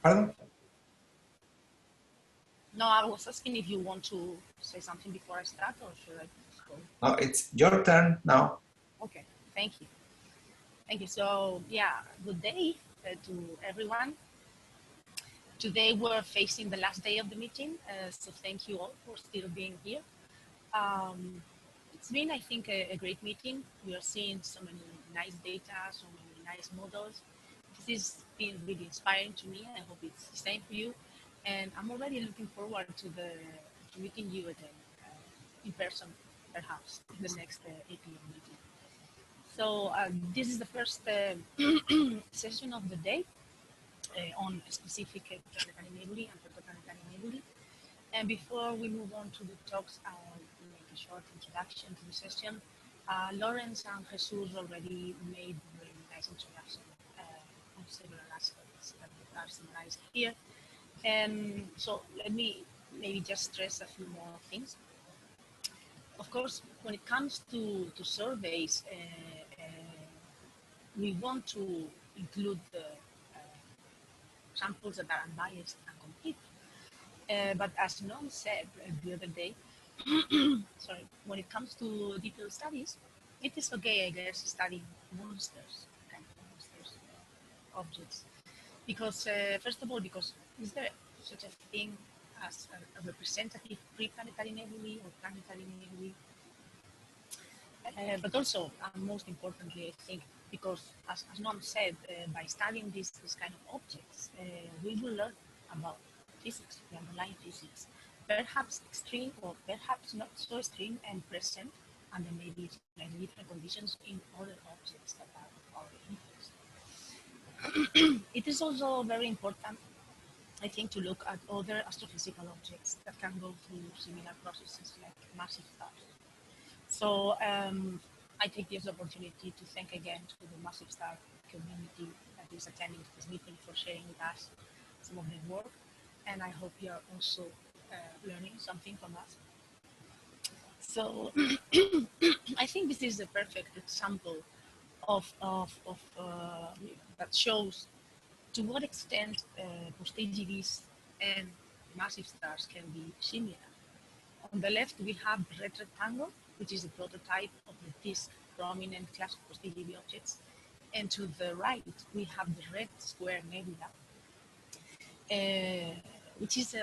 Pardon? No, I was asking if you want to say something before I start, or should I just go? No, it's your turn now. Okay, thank you. Thank you. So, yeah, good day to everyone. Today we're facing the last day of the meeting, so thank you all for still being here. It's been, I think, a great meeting. We are seeing so many nice data, so many nice models. This has been really inspiring to me. I hope it's the same for you. And I'm already looking forward to meeting you again in person, perhaps, in the next 8 p.m. meeting. So this is the first session of the day on specific planetary nebulae and protoplanetary nebulae. And before we move on to the talks, I'll make a short introduction to the session. Laurence and Jesus already made a very nice introduction on several aspects that are summarized here. And so let me maybe just stress a few more things. Of course, when it comes to surveys, we want to include the samples that are unbiased and complete. But as Noam said the other day, sorry, when it comes to detailed studies, it is okay, I guess, studying monsters, kind of monsters, objects. Because, first of all, because is there such a thing as a representative pre-planetary nebulae or planetary nebulae? But also, most importantly, I think, because as Noam said, by studying this kind of objects, we will learn about physics, the underlying physics, perhaps extreme or perhaps not so extreme and present, and there may be slightly different conditions in other objects that are of our interest. It is also very important, I think, to look at other astrophysical objects that can go through similar processes like massive stars. So I take this opportunity to thank again to the massive star community that is attending this meeting for sharing with us some of their work. And I hope you are also learning something from us. So I think this is a perfect example of that shows to what extent post-AGVs and massive stars can be similar. On the left, we have the red rectangle, which is a prototype of the disk prominent class of post-AGV objects. And to the right, we have the red square nebula, which is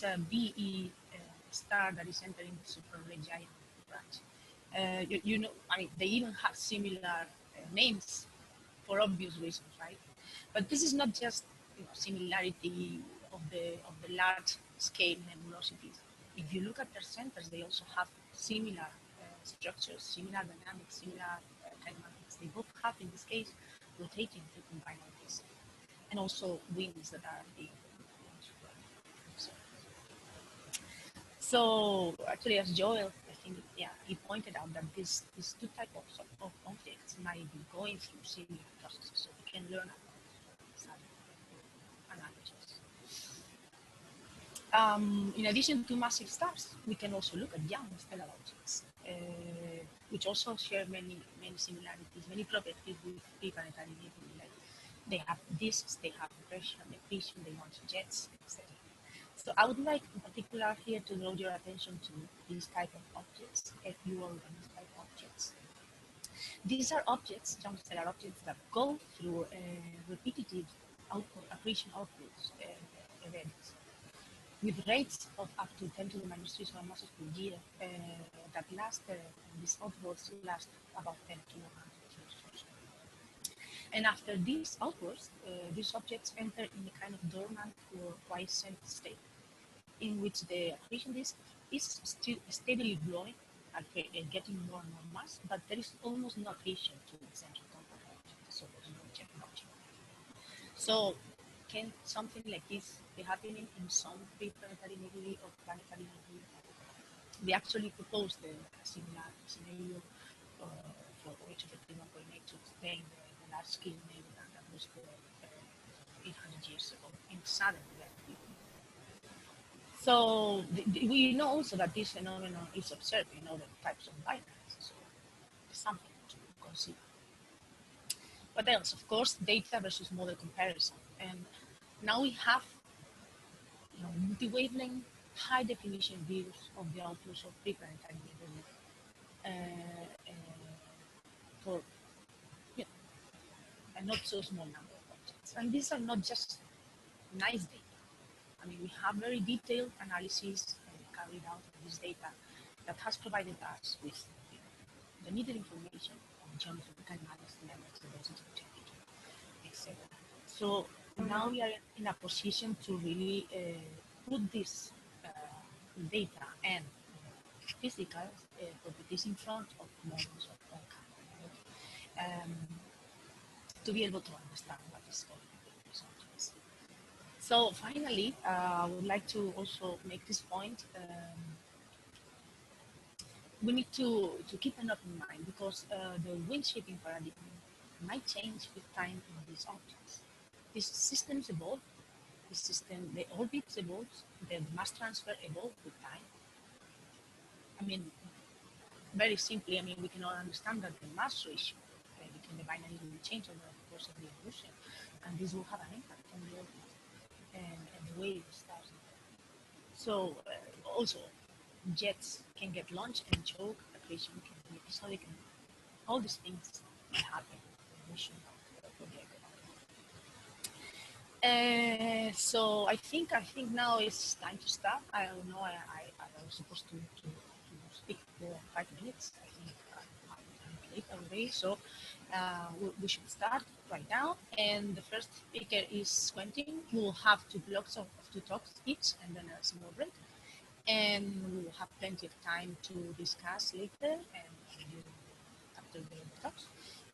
a BE star that is entering the super-red giant branch. You know, I mean, they even have similar names for obvious reasons, right? But this is not just similarity of the large scale nebulosities. If you look at their centers, they also have similar structures, similar dynamics, similar kinematics. They both have, in this case, rotating frequent binary disk, and also winds that are being. So actually, as Joel, I think, yeah, he pointed out that these two types of objects might be going through similar processes, so we can learn about some analogies. In addition to massive stars, we can also look at young stellar objects, which also share many similarities, many properties with pre-planetary nebulae. Like they have disks, they have pressure, they launch jets, etc. So I would like, in particular, here to draw your attention to these type of objects, FUO and type objects. These are objects, young stellar objects, that go through repetitive accretion outflows events with rates of up to 10 to the minus 3 solar masses per year that last, these outbursts last about 10 to 100 years. And after these outbursts, these objects enter in a kind of dormant or quiescent state, in which the accretion disk is still steadily growing and getting more and more mass, but there is almost no accretion to the central component, so there's no jet production. So can something like this be happening in some pre-planetary nebulae or planetary nebulae? We actually proposed a similar scenario for H1.8 to explain the large-scale nebula that was for 800 years ago in southern galaxy. So we know also that this phenomenon is observed in other types of binaries, so it's something to consider. What else? Of course, data versus model comparison. And Now we have multi-wavelength, high-definition views of the outflows of preplanetary nebulae for you know, a not so small number of objects. And these are not just nice data. I mean, we have very detailed analysis carried out of this data that has provided us with the needed information on geometric kinetics, dynamics, velocity, temperature, etc. So now we are in a position to really put this data and physical properties in front of models of all kinds, to be able to understand what is going on with these objects. So finally, I would like to also make this point. We need to keep an open mind because the wind shaping paradigm might change with time in these objects. These systems evolve, the orbits evolve, the mass transfer evolve with time. I mean, very simply, I mean, we can all understand that the mass ratio between the binaries will change over the course of the evolution, and this will have an impact on the orbit and the way the stars evolve. So also, jets can get launched and choke, accretion can be episodic, and all these things can happen in the evolution of the so I think now it's time to stop. I don't know. I was supposed to speak for 5 minutes. I think I'm late already. So we should start right now. And the first speaker is Quentin. We will have 2 blocks of 2 talks each, and then a small break. And we will have plenty of time to discuss later and after the talks.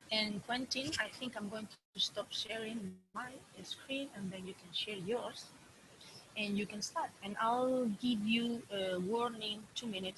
And Quentin, I think I'm going to stop sharing my screen and then you can share yours and you can start. And I'll give you a warning 2 minutes